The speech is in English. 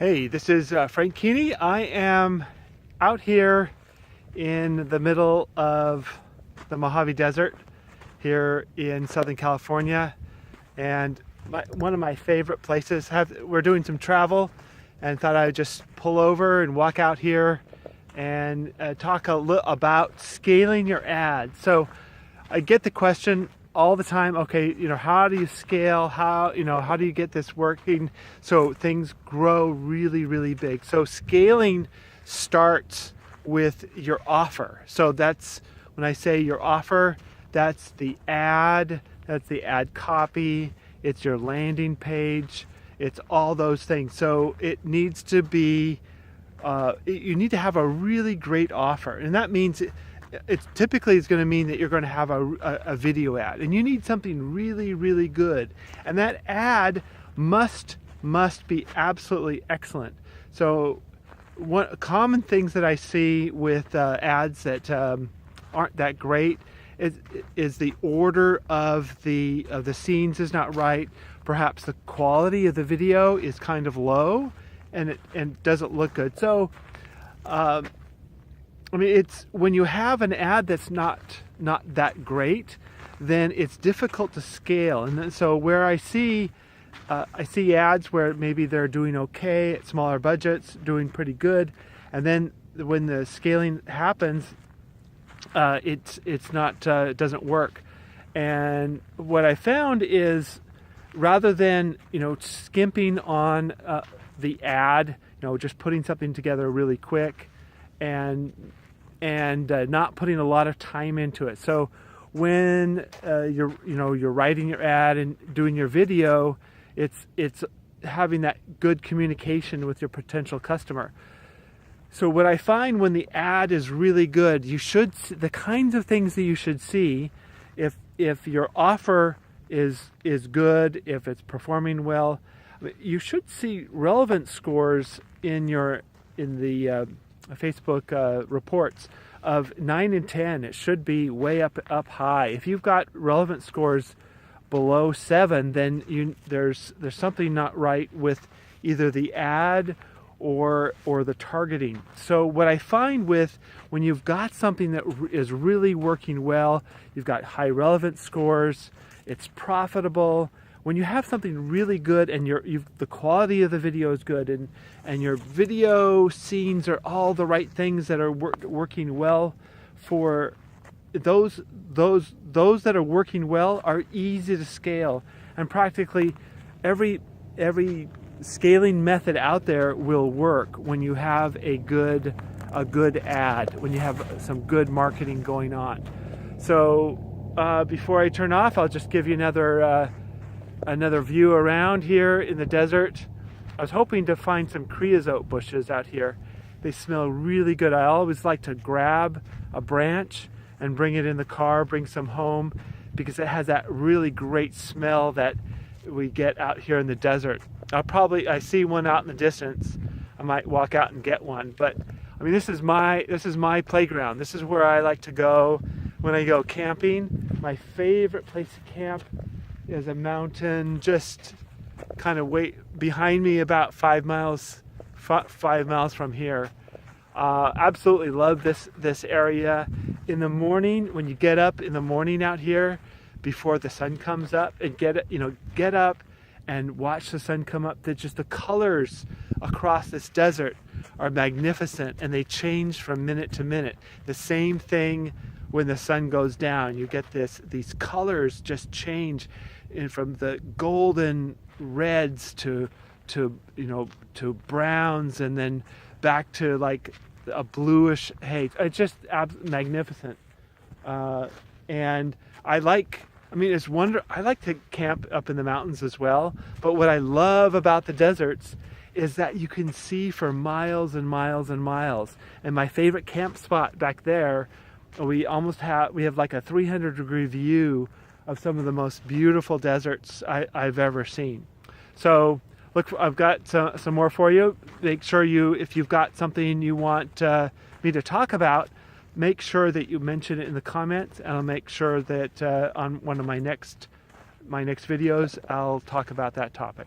Hey, this is Frank Keeney. I am out here in the middle of the Mojave Desert here in Southern California, and one of my favorite places. We're doing some travel and thought I would just pull over and walk out here and talk about scaling your ads. So I get the question all the time, okay, how do you scale? How do you get this working so things grow really, really big? So scaling starts with your offer. So that's when I say your offer, that's the ad copy, it's your landing page, it's all those things. So it needs to be, you need to have a really great offer, and that means it's typically going to mean that you're going to have a video ad, and you need something really, really good, and that ad must be absolutely excellent. So one common things that I see with ads that aren't that great is the order of the scenes is not right. Perhaps the quality of the video is kind of low, and it doesn't look good. So it's when you have an ad that's not that great, then it's difficult to scale. And then, so where I see ads where maybe they're doing okay at smaller budgets, doing pretty good, and then when the scaling happens, it doesn't work. And what I found is, rather than skimping on the ad, just putting something together really quick and not putting a lot of time into it. So when you're writing your ad and doing your video, it's having that good communication with your potential customer. So what I find when the ad is really good, the kinds of things that you should see if your offer is good, if it's performing well, you should see relevance scores in the Facebook reports of 9 and 10. It should be way up high. If you've got relevance scores below 7, then there's something not right with either the ad or the targeting. So what I find when you've got something that is really working well, you've got high relevance scores, it's profitable. When you have something really good and the quality of the video is good and your video scenes are all the right things that are working well for those that are working well are easy to scale, and practically every scaling method out there will work when you have a good ad, when you have some good marketing going on. So before I turn off, I'll just give you another view around here in the desert. I was hoping to find some creosote bushes out here. They smell really good. I always like to grab a branch and bring it in the car, bring some home, because it has that really great smell that we get out here in the desert. I see one out in the distance. I might walk out and get one, but this is my playground. This is where I like to go when I go camping. My favorite place to camp is a mountain just kind of behind me, about 5 miles from here. Absolutely love this area. In the morning, when you get up in the morning out here before the sun comes up, and get up and watch the sun come up, the colors across this desert are magnificent, and they change from minute to minute. The same thing when the sun goes down. You get these colors just change from the golden reds to browns, and then back to like a bluish haze. It's just magnificent. And I like to camp up in the mountains as well, but what I love about the deserts is that you can see for miles and miles and miles. And my favorite camp spot back there, we have like a 300-degree view of some of the most beautiful deserts I've ever seen. So look, I've got some more for you. Make sure if you've got something you want me to talk about, make sure that you mention it in the comments, and I'll make sure that on one of my next videos I'll talk about that topic.